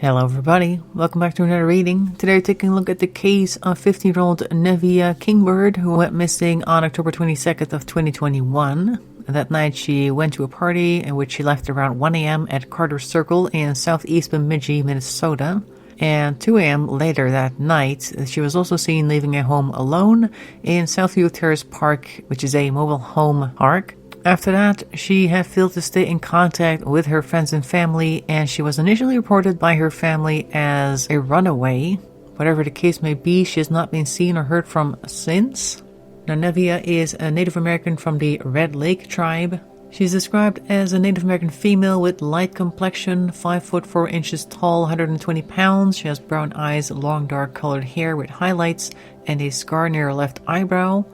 Hello everybody, welcome back to another reading. Today we're taking a look at the case of 15-year-old Nevaeh Kingbird, who went missing on October 22nd of 2021. That night she went to a party in which she left around 1 a.m. at Carter Circle in southeast Bemidji, Minnesota. And 2 a.m. later that night, she was also seen leaving a home alone in Southview Terrace Park, which is a mobile home park. After that, she had failed to stay in contact with her friends and family, and she was initially reported by her family as a runaway. Whatever the case may be, she has not been seen or heard from since. Now, Nevaeh is a Native American from the Red Lake tribe. She's described as a Native American female with light complexion, 5 foot 4 inches tall, 120 pounds. She has brown eyes, long dark colored hair with highlights, and a scar near her left eyebrow.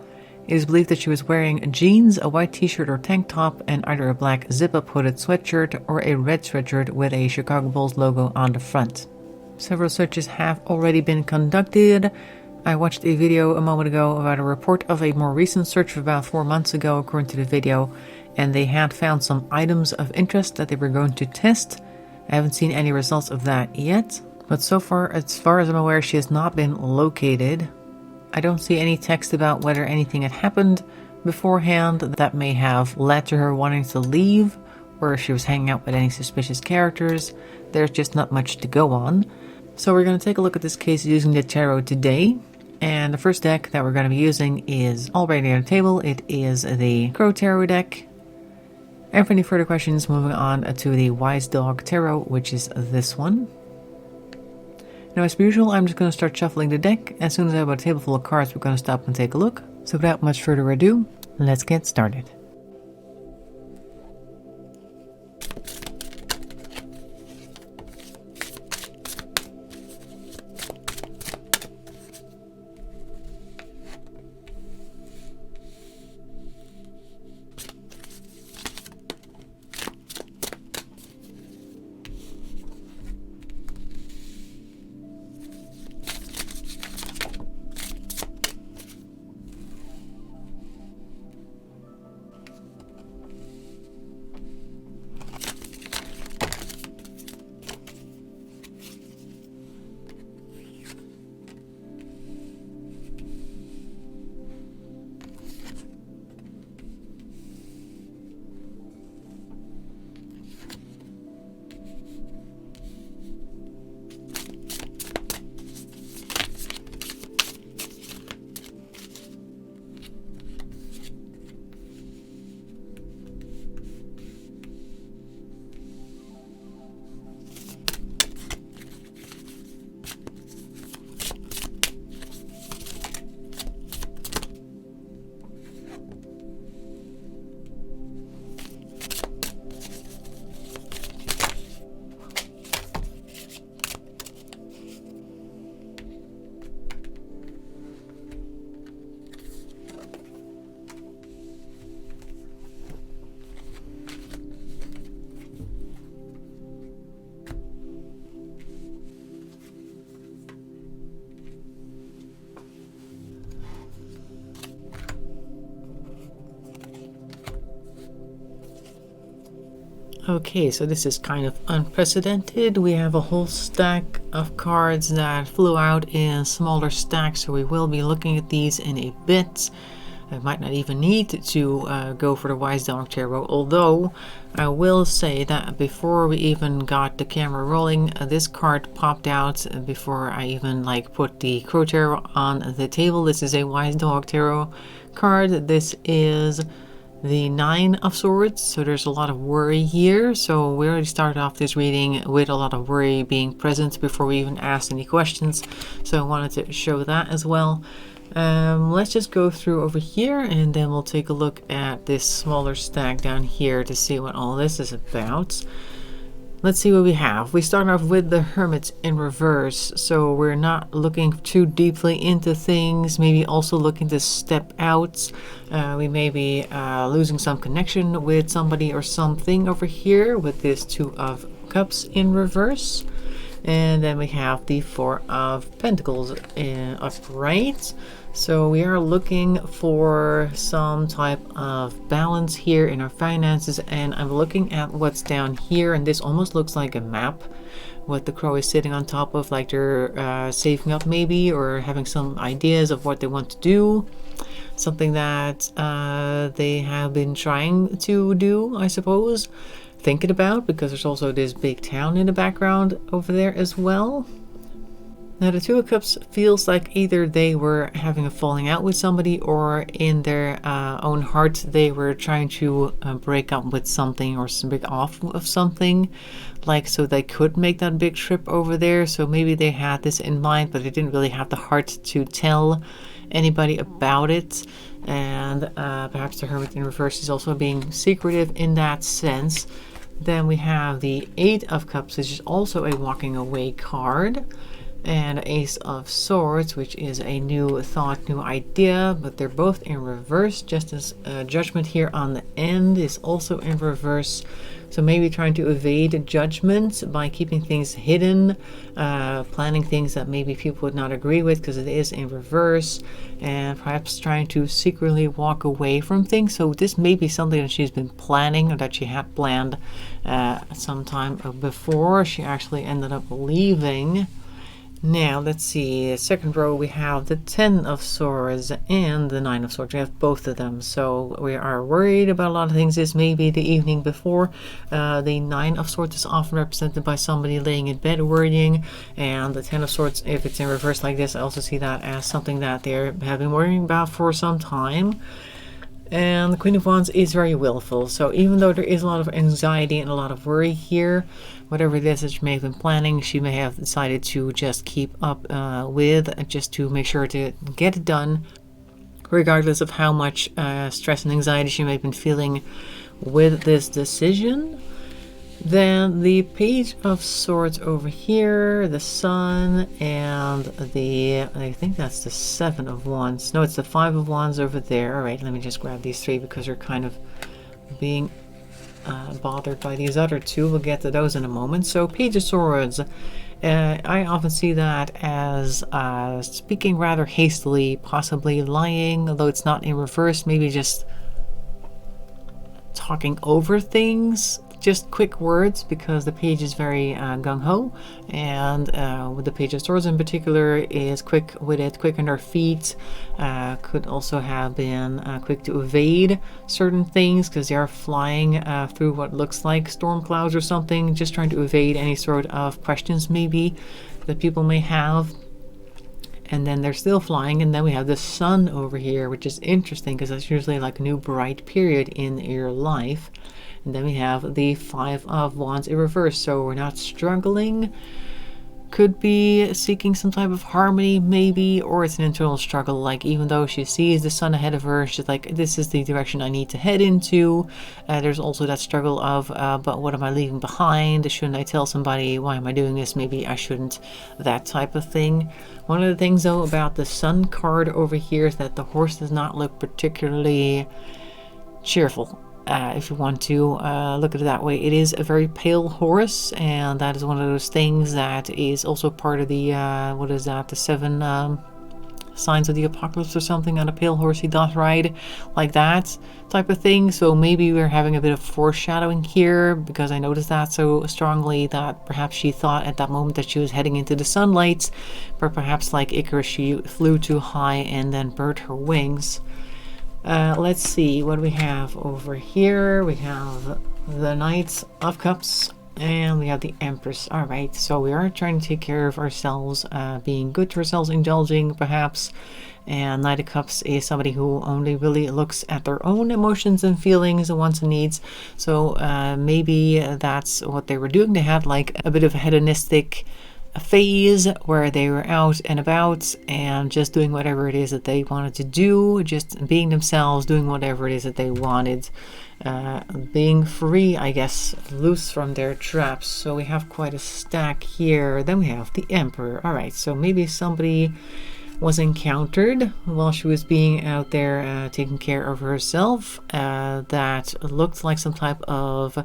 It is believed that she was wearing jeans, a white t-shirt or tank top, and either a black zip-up hooded sweatshirt or a red sweatshirt with a Chicago Bulls logo on the front. Several searches have already been conducted. I watched a video a moment ago about a report of a more recent search of about 4 months ago, according to the video, and they had found some items of interest that they were going to test. I haven't seen any results of that yet, but so far, as far as I'm aware, she has not been located. I don't see any text about whether anything had happened beforehand that may have led to her wanting to leave, or if she was hanging out with any suspicious characters. There's just not much to go on. So we're going to take a look at this case using the tarot today. And the first deck that we're going to be using is already on the table. It is the Crow Tarot deck. And for any further questions, moving on to the Wise Dog Tarot, which is this one. Now, as per usual, I'm just going to start shuffling the deck. As soon as I have a table full of cards, we're going to stop and take a look. So without much further ado, let's get started. Okay, so this is kind of unprecedented. We have a whole stack of cards that flew out in smaller stacks, so we will be looking at these in a bit. I might not even need to go for the Wise Dog Tarot, although I will say that before we even got the camera rolling, this card popped out before I even put the Crow Tarot on the table. This is a Wise Dog Tarot card. This is the 9 of Swords, so there's a lot of worry here. So we already started off this reading with a lot of worry being present before we even asked any questions, so I wanted to show that as well. Let's just go through over here and then we'll take a look at this smaller stack down here to see what all this is about. Let's see what we have. We start off with the Hermit in reverse, so we're not looking too deeply into things, maybe also looking to step out. We may be losing some connection with somebody or something over here with this Two of Cups in reverse. And then we have the Four of Pentacles upright. So we are looking for some type of balance here in our finances, and I'm looking at what's down here, and this almost looks like a map what the crow is sitting on top of, like they're saving up maybe, or having some ideas of what they want to do. Something that they have been trying to do, I suppose, thinking about, because there's also this big town in the background over there as well. Now the Two of Cups feels like either they were having a falling out with somebody, or in their own heart they were trying to break up with something or break off of something, like so they could make that big trip over there. So maybe they had this in mind, but they didn't really have the heart to tell anybody about it. And perhaps the Hermit in reverse is also being secretive in that sense. Then we have the Eight of Cups, which is also a walking away card. And Ace of Swords, which is a new thought, new idea, but they're both in reverse. Just as Judgment here on the end is also in reverse. So maybe trying to evade judgment by keeping things hidden, planning things that maybe people would not agree with because it is in reverse, and perhaps trying to secretly walk away from things. So this may be something that she's been planning, or that she had planned sometime before she actually ended up leaving. Now, let's see, second row we have the Ten of Swords and the Nine of Swords. We have both of them, so we are worried about a lot of things. This may be the evening before. The Nine of Swords is often represented by somebody laying in bed worrying, and the Ten of Swords, if it's in reverse like this, I also see that as something that they have been worrying about for some time. And the Queen of Wands is very willful, so even though there is a lot of anxiety and a lot of worry here, whatever it is that she may have been planning, she may have decided to just keep up with, just to make sure to get it done, regardless of how much stress and anxiety she may have been feeling with this decision. Then the Page of Swords over here, the Sun, and the, I think that's the Seven of Wands. No, it's the Five of Wands over there. All right, let me just grab these three because they're kind of being bothered by these other two. We'll get to those in a moment. So Page of Swords, I often see that as speaking rather hastily, possibly lying, although it's not in reverse, maybe just talking over things. Just quick words, because the page is very gung-ho, and with the Page of Swords in particular is quick with it, quick on her feet. Could also have been quick to evade certain things because they are flying through what looks like storm clouds or something, just trying to evade any sort of questions maybe that people may have. And then they're still flying, and then we have the Sun over here, which is interesting because that's usually like a new bright period in your life. And then we have the Five of Wands in reverse, so we're not struggling. Could be seeking some type of harmony maybe, or it's an internal struggle, like even though she sees the Sun ahead of her, she's like, this is the direction I need to head into. There's also that struggle of, but what am I leaving behind? Shouldn't I tell somebody? Why am I doing this? Maybe I shouldn't. That type of thing. One of the things though about the Sun card over here is that the horse does not look particularly cheerful. If you want to look at it that way, it is a very pale horse, and that is one of those things that is also part of the what is that, the 7 signs of the apocalypse or something. On a pale horse he doth ride, like that type of thing. So maybe we're having a bit of foreshadowing here, because I noticed that so strongly that perhaps she thought at that moment that she was heading into the sunlight, but perhaps like Icarus she flew too high and then burnt her wings. Let's see what we have over here. We have the Knight of Cups and we have the Empress. All right, so we are trying to take care of ourselves, being good to ourselves, indulging perhaps. And Knight of Cups is somebody who only really looks at their own emotions and feelings and wants and needs. So maybe that's what they were doing. They had like a bit of a hedonistic phase where they were out and about and just doing whatever it is that they wanted to do, just being themselves, doing whatever it is that they wanted, being free, I guess, loose from their traps. So we have quite a stack here. Then we have the Emperor. All right, so maybe somebody was encountered while she was being out there taking care of herself, that looked like some type of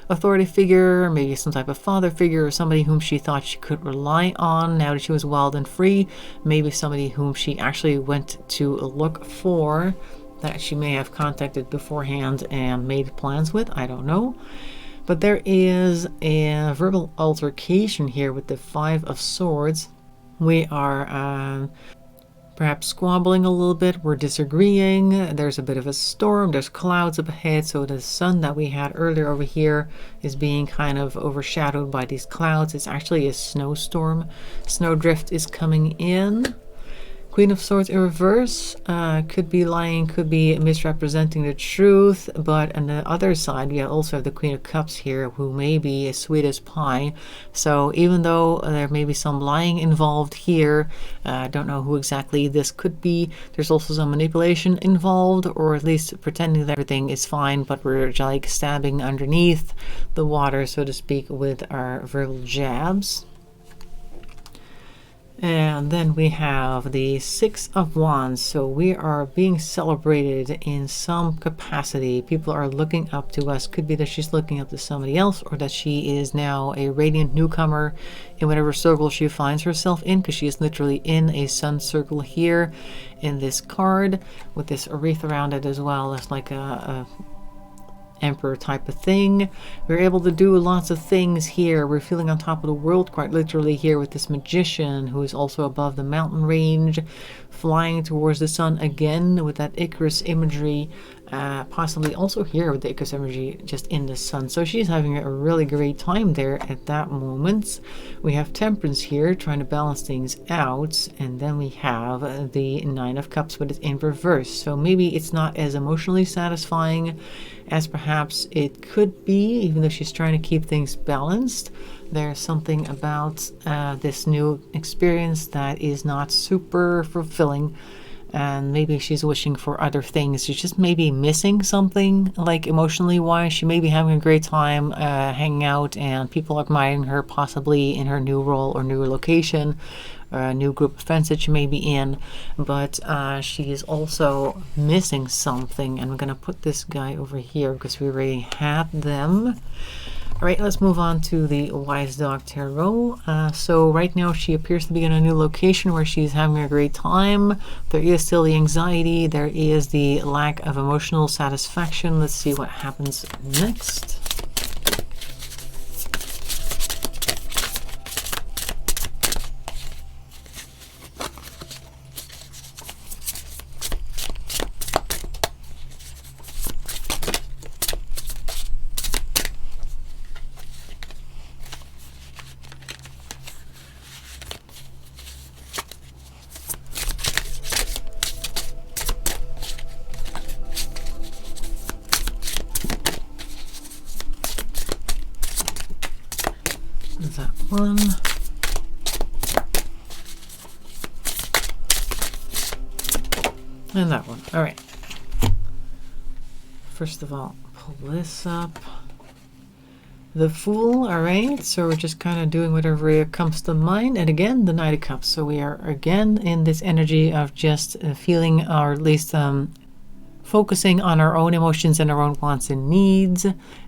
authority figure, maybe some type of father figure, or somebody whom she thought she could rely on now that she was wild and free. Maybe somebody whom she actually went to look for, that she may have contacted beforehand and made plans with. I don't know. But there is a verbal altercation here with the Five of Swords. We are perhaps squabbling a little bit, we're disagreeing, there's a bit of a storm, there's clouds up ahead, so the sun that we had earlier over here is being kind of overshadowed by these clouds. It's actually a snowstorm. Snowdrift is coming in. Queen of Swords in reverse could be lying, could be misrepresenting the truth, but on the other side we also have the Queen of Cups here, who may be as sweet as pie. So even though there may be some lying involved here, I don't know who exactly this could be. There's also some manipulation involved, or at least pretending that everything is fine, but we're like stabbing underneath the water, so to speak, with our verbal jabs. And then we have the Six of Wands. So we are being celebrated in some capacity. People are looking up to us. Could be that she's looking up to somebody else, or that she is now a radiant newcomer in whatever circle she finds herself in, because she is literally in a sun circle here in this card with this wreath around it as well. It's like a emperor type of thing. We're able to do lots of things here. We're feeling on top of the world quite literally here with this magician who is also above the mountain range, flying towards the sun again with that Icarus imagery, possibly also here with the Icarus imagery just in the sun. So she's having a really great time there at that moment. We have Temperance here trying to balance things out, and then we have the Nine of Cups, but it's in reverse. So maybe it's not as emotionally satisfying as perhaps it could be, even though she's trying to keep things balanced. There's something about this new experience that is not super fulfilling, and maybe she's wishing for other things. She's just maybe missing something, like emotionally wise. She may be having a great time hanging out, and people admiring her possibly in her new role or new location, a new group of friends that she may be in, but she is also missing something. And we're going to put this guy over here because we already had them. All right, let's move on to the Wise Dog Tarot. So right now she appears to be in a new location where she's having a great time. There is still the anxiety, there is the lack of emotional satisfaction. Let's see what happens next. That one. And that one. All right. First of all, pull this up. The Fool. All right. So we're just kind of doing whatever comes to mind. And again, the Knight of Cups. So we are again in this energy of just feeling, or at least focusing on our own emotions and our own wants and needs,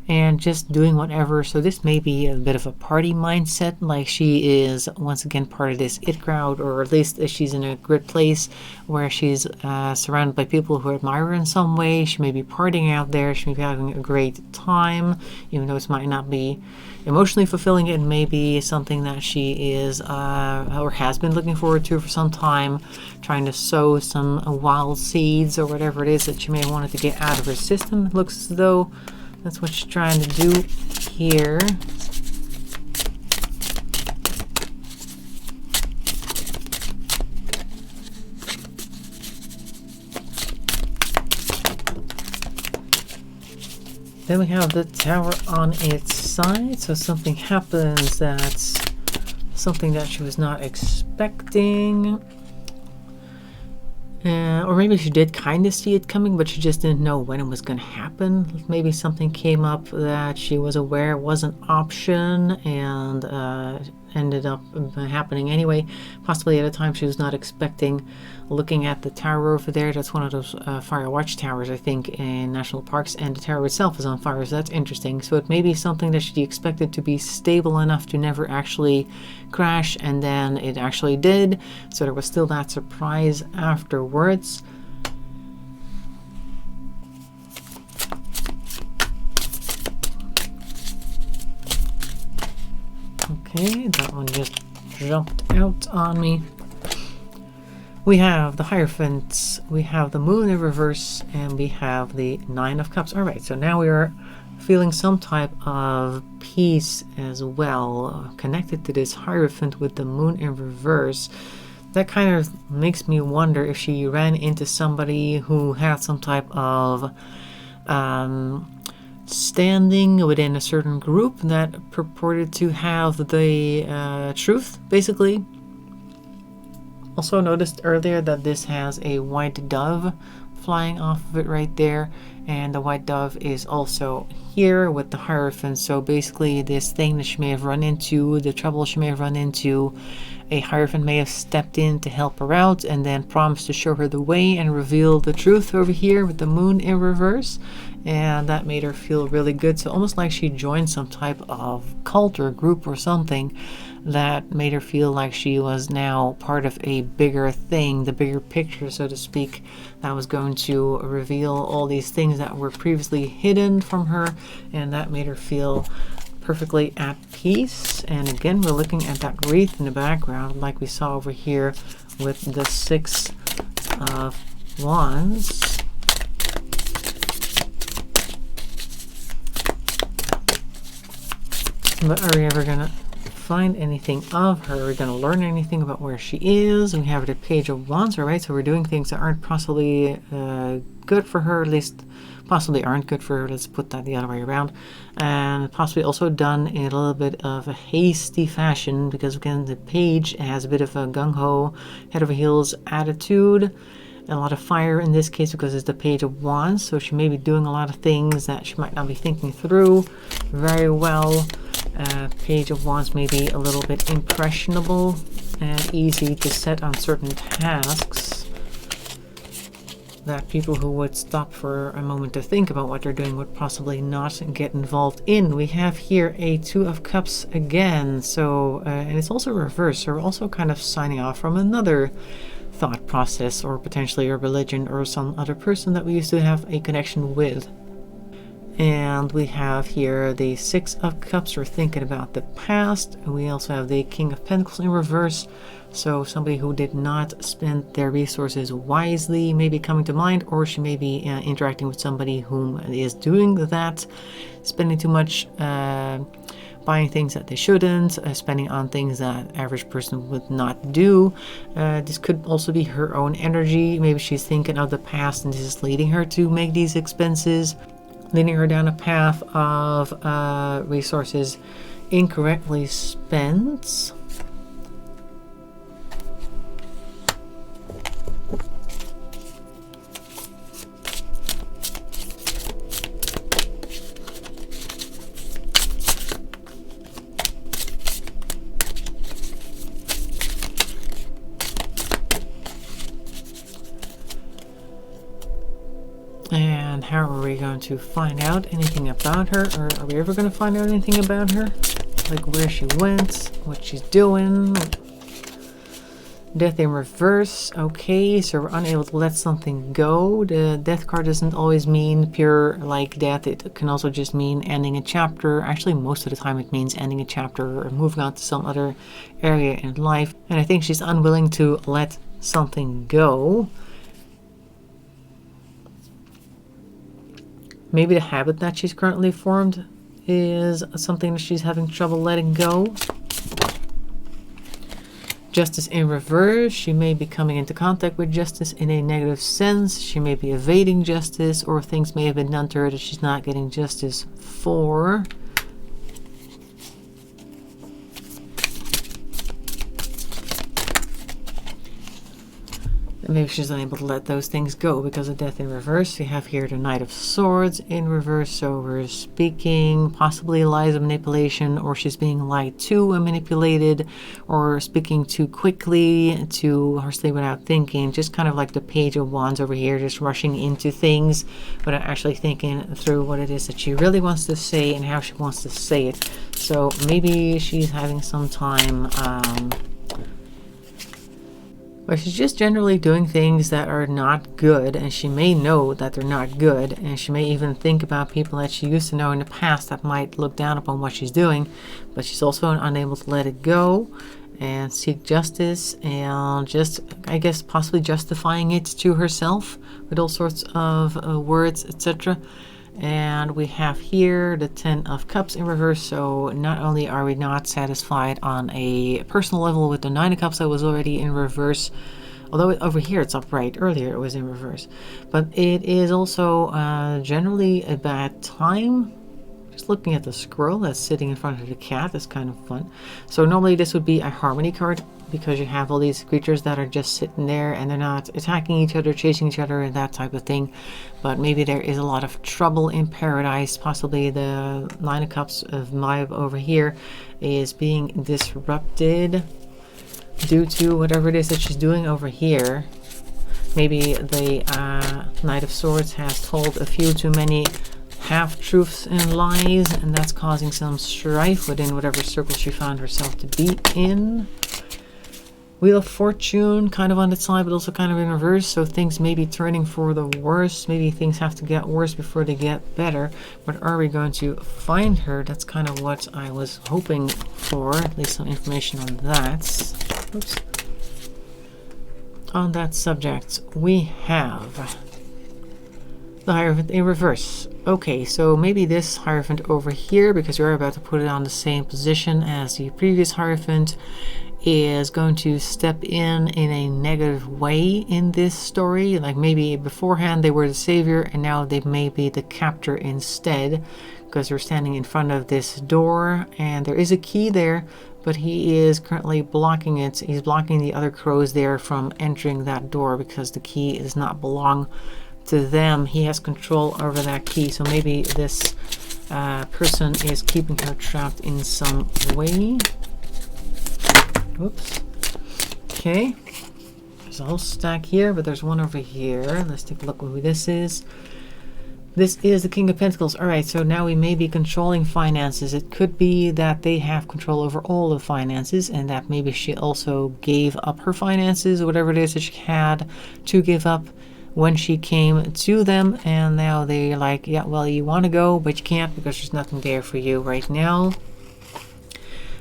and just doing whatever. So this may be a bit of a party mindset, like she is once again part of this it crowd, or at least she's in a good place where she's surrounded by people who admire her in some way. She may be partying out there, she may be having a great time, even though it might not be emotionally fulfilling. It may be something that she is or has been looking forward to for some time, trying to sow some wild seeds or whatever it is that she may have wanted to get out of her system. It looks as though that's what she's trying to do here. Then we have the Tower on its side. So something happens that's something that she was not expecting. Or maybe she did kind of see it coming, but she just didn't know when it was going to happen. Maybe something came up that she was aware was an option and ended up happening anyway, possibly at a time she was not expecting. Looking at the tower over there, that's one of those fire watch towers, I think, in national parks, and the tower itself is on fire, so that's interesting. So it may be something that she expected to be stable enough to never actually crash, and then it actually did, so there was still that surprise afterwards. Okay, that one just jumped out on me. We have the Hierophant, we have the Moon in reverse, and we have the Nine of Cups. Alright, so now we are feeling some type of peace as well, connected to this Hierophant with the Moon in reverse. That kind of makes me wonder if she ran into somebody who had some type of standing within a certain group that purported to have the truth, basically. Also noticed earlier that this has a white dove flying off of it right there, and the white dove is also here with the Hierophant. So basically this thing that she may have run into, the trouble she may have run into, a Hierophant may have stepped in to help her out and then promised to show her the way and reveal the truth over here with the Moon in reverse, and that made her feel really good. So almost like she joined some type of cult or group or something that made her feel like she was now part of a bigger thing, the bigger picture, so to speak, that was going to reveal all these things that were previously hidden from her, and that made her feel perfectly at peace. And again, we're looking at that wreath in the background like we saw over here with the Six of Wands. But are we ever gonna find anything of her? We're going to learn anything about where she is? We have the Page of Wands, alright, so we're doing things that aren't possibly good for her, at least possibly aren't good for her, let's put that the other way around, and possibly also done in a little bit of a hasty fashion, because again the page has a bit of a gung-ho, head over heels attitude, a lot of fire in this case because it's the Page of Wands, so she may be doing a lot of things that she might not be thinking through very well. Page of Wands may be a little bit impressionable and easy to set on certain tasks that people who would stop for a moment to think about what they're doing would possibly not get involved in. We have here a Two of Cups again, so and it's also reversed, so we're also kind of signing off from another thought process, or potentially a religion or some other person that we used to have a connection with. And we have here the Six of Cups, we're thinking about the past, and we also have the King of Pentacles in reverse, so somebody who did not spend their resources wisely may be coming to mind, or she may be interacting with somebody whom is doing that, spending too much, buying things that they shouldn't, spending on things that average person would not do. This could also be her own energy. Maybe she's thinking of the past and this is leading her to make these expenses, leading her down a path of resources incorrectly spent. And how are we going to find out anything about her? Or are we ever going to find out anything about her? Like where she went, what she's doing. Death in reverse. Okay, so we're unable to let something go. The death card doesn't always mean pure like death. It can also just mean ending a chapter. Actually, most of the time it means ending a chapter or moving on to some other area in life. And I think she's unwilling to let something go. Maybe the habit that she's currently formed is something that she's having trouble letting go. Justice in reverse. She may be coming into contact with justice in a negative sense. She may be evading justice, or things may have been done to her that she's not getting justice for. Maybe she's unable to let those things go because of death in reverse. We have here the Knight of Swords in reverse, so we're speaking possibly lies of manipulation, or she's being lied to and manipulated, or speaking too quickly, too harshly without thinking, just kind of like the Page of Wands over here, just rushing into things without actually thinking through what it is that she really wants to say and how she wants to say it. So maybe she's having some time But she's just generally doing things that are not good, and she may know that they're not good, and she may even think about people that she used to know in the past that might look down upon what she's doing, but she's also unable to let it go and seek justice, and just, I guess, possibly justifying it to herself with all sorts of words, etc. And we have here the 10 of Cups in reverse, so not only are we not satisfied on a personal level with the 9 of Cups that was already in reverse, although over here it's upright, earlier it was in reverse, but it is also generally a bad time. Just looking at the squirrel that's sitting in front of the cat, that's kind of fun. So normally this would be a harmony card, because you have all these creatures that are just sitting there and they're not attacking each other, chasing each other, and that type of thing. But maybe there is a lot of trouble in paradise. Possibly the 9 of Cups of vibe over here is being disrupted due to whatever it is that she's doing over here. Maybe the Knight of Swords has told a few too many half-truths and lies, and that's causing some strife within whatever circle she found herself to be in. Wheel of Fortune kind of on its side, but also kind of in reverse, so things may be turning for the worse. Maybe things have to get worse before they get better. But are we going to find her? That's kind of what I was hoping for, at least some information on that. Oops. On that subject, we have the Hierophant in reverse. Okay, so maybe this Hierophant over here, because we're about to put it on the same position as the previous Hierophant, is going to step in a negative way in this story. Like maybe beforehand they were the savior and now they may be the captor instead, because they're standing in front of this door and there is a key there, but he is currently blocking it. He's blocking the other crows there from entering that door because the key does not belong to them. He has control over that key, so maybe this person is keeping her trapped in some way. Whoops. Okay. There's a whole stack here, but there's one over here. Let's take a look who this is. This is the King of Pentacles. Alright, so now we may be controlling finances. It could be that they have control over all the finances, and that maybe she also gave up her finances, or whatever it is that she had to give up when she came to them, and now they're like, yeah, well, you want to go, but you can't because there's nothing there for you right now.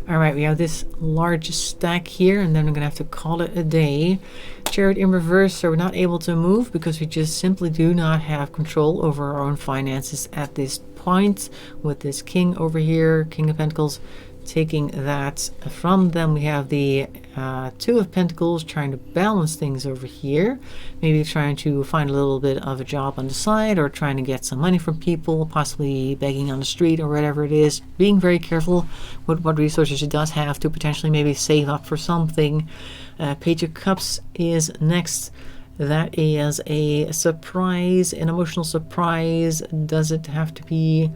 Alright, we have this large stack here, and then we're going to have to call it a day. Chariot in reverse, so we're not able to move because we just simply do not have control over our own finances at this point. With this king over here, King of Pentacles, taking that from them. We have the 2 of Pentacles trying to balance things over here. Maybe trying to find a little bit of a job on the side, or trying to get some money from people, possibly begging on the street or whatever it is. Being very careful with what resources she does have to potentially maybe save up for something. Page of Cups is next. That is a surprise, an emotional surprise. Does it have to be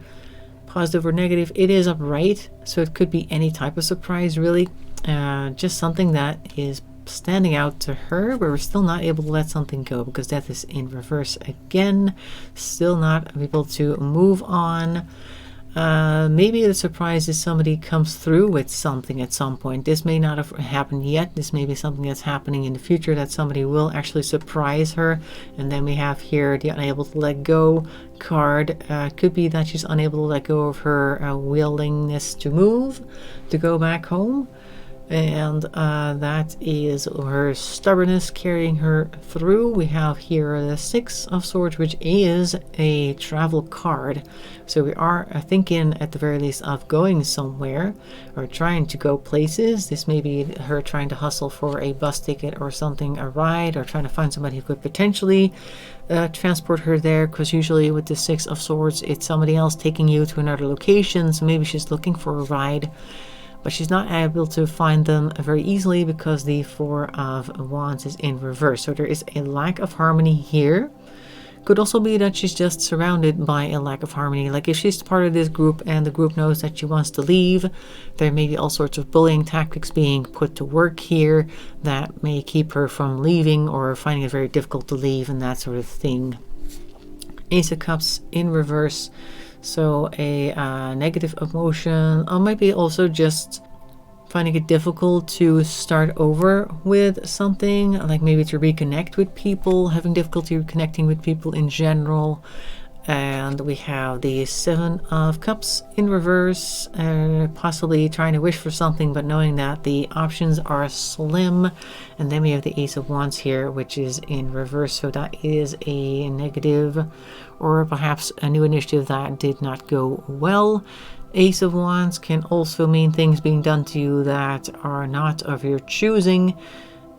positive or negative? It is upright, so it could be any type of surprise, really. Just something that is standing out to her, but we're still not able to let something go because death is in reverse again. Still not able to move on. Maybe the surprise is somebody comes through with something at some point. This may not have happened yet. This may be something that's happening in the future, that somebody will actually surprise her. And then we have here the unable to let go card. Could be that she's unable to let go of her willingness to move, to go back home. And that is her stubbornness carrying her through. We have here the 6 of Swords, which is a travel card. So we are thinking at the very least of going somewhere or trying to go places. This may be her trying to hustle for a bus ticket or something, a ride, or trying to find somebody who could potentially transport her there, because usually with the 6 of Swords it's somebody else taking you to another location. So maybe she's looking for a ride, but she's not able to find them very easily because the 4 of Wands is in reverse. So there is a lack of harmony here. Could also be that she's just surrounded by a lack of harmony. Like if she's part of this group and the group knows that she wants to leave, there may be all sorts of bullying tactics being put to work here that may keep her from leaving, or finding it very difficult to leave and that sort of thing. Ace of Cups in reverse. So a negative emotion, or maybe also just finding it difficult to start over with something, like maybe to reconnect with people, having difficulty connecting with people in general. And we have the Seven of Cups in reverse, possibly trying to wish for something but knowing that the options are slim. And then we have the Ace of Wands here, which is in reverse, so that is a negative, or perhaps a new initiative that did not go well. Ace of Wands can also mean things being done to you that are not of your choosing.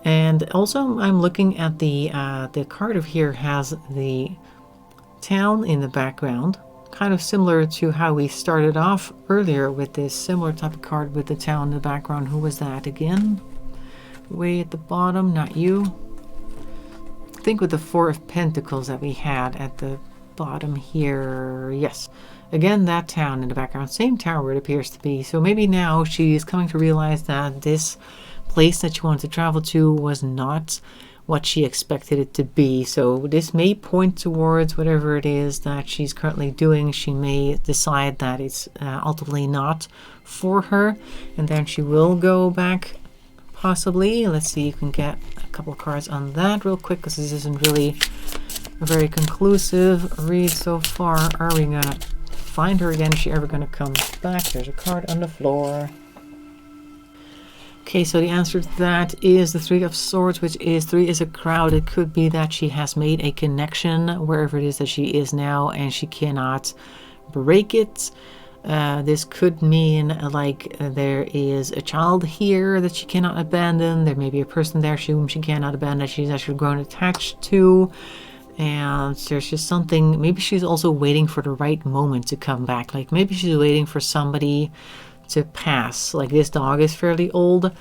And also I'm looking at the card of here has the town in the background, kind of similar to how we started off earlier with this similar type of card with the town in the background. Who was that again? Way at the bottom, not you. I think with the Four of Pentacles that we had at the bottom here. Yes, again, that town in the background, same tower it appears to be. So maybe now she's coming to realize that this place that she wanted to travel to was not what she expected it to be. So this may point towards whatever it is that she's currently doing. She may decide that it's ultimately not for her, and then she will go back possibly. Let's see, you can get a couple of cards on that real quick, because this isn't really a very conclusive read so far. Are we gonna find her again? Is she ever gonna come back? There's a card on the floor. Okay, so the answer to that is the Three of Swords, which is 3 is a crowd. It could be that she has made a connection wherever it is that she is now, and she cannot break it. This could mean like there is a child here that she cannot abandon. There may be a person there whom she cannot abandon that she's actually grown attached to. And there's just something, maybe she's also waiting for the right moment to come back. Like maybe she's waiting for somebody to pass. Like this dog is fairly old,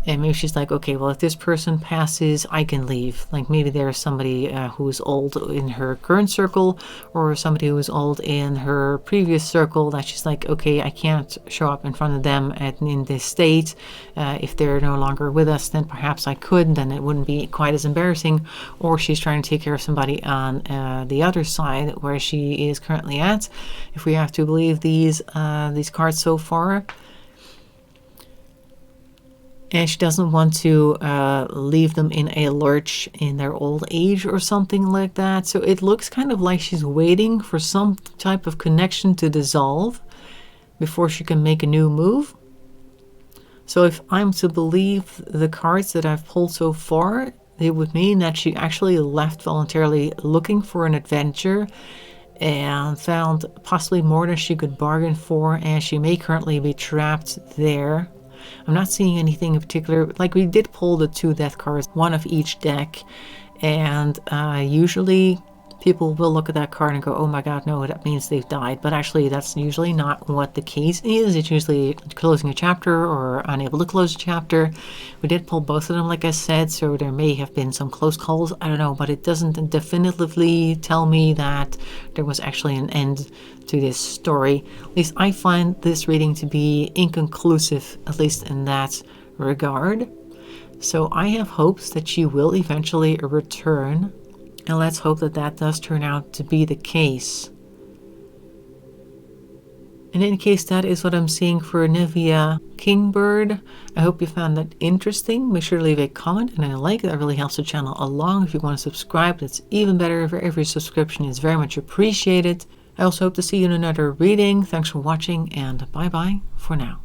and maybe she's like, okay, well, if this person passes, I can leave. Like maybe there's somebody who's old in her current circle, or somebody who's old in her previous circle that she's like, okay, I can't show up in front of them in this state. If they're no longer with us, then perhaps I could, then it wouldn't be quite as embarrassing. Or she's trying to take care of somebody on the other side where she is currently at, if we have to believe these cards so far. And she doesn't want to leave them in a lurch in their old age or something like that. So it looks kind of like she's waiting for some type of connection to dissolve before she can make a new move. So if I'm to believe the cards that I've pulled so far, it would mean that she actually left voluntarily looking for an adventure and found possibly more than she could bargain for, and she may currently be trapped there. I'm not seeing anything in particular. Like we did pull the 2 death cards, one of each deck, and usually people will look at that card and go, oh my god, no, that means they've died. But actually that's usually not what the case is. It's usually closing a chapter or unable to close a chapter. We did pull both of them, like I said, so there may have been some close calls, I don't know, but it doesn't definitively tell me that there was actually an end to this story. At least I find this reading to be inconclusive, at least in that regard. So I have hopes that she will eventually return, and let's hope that that does turn out to be the case. And in case that is what I'm seeing for Nevaeh Kingbird, I hope you found that interesting. Make sure to leave a comment and a like. That really helps the channel along. If you want to subscribe, that's even better. For every subscription is very much appreciated. I also hope to see you in another reading. Thanks for watching, and bye-bye for now.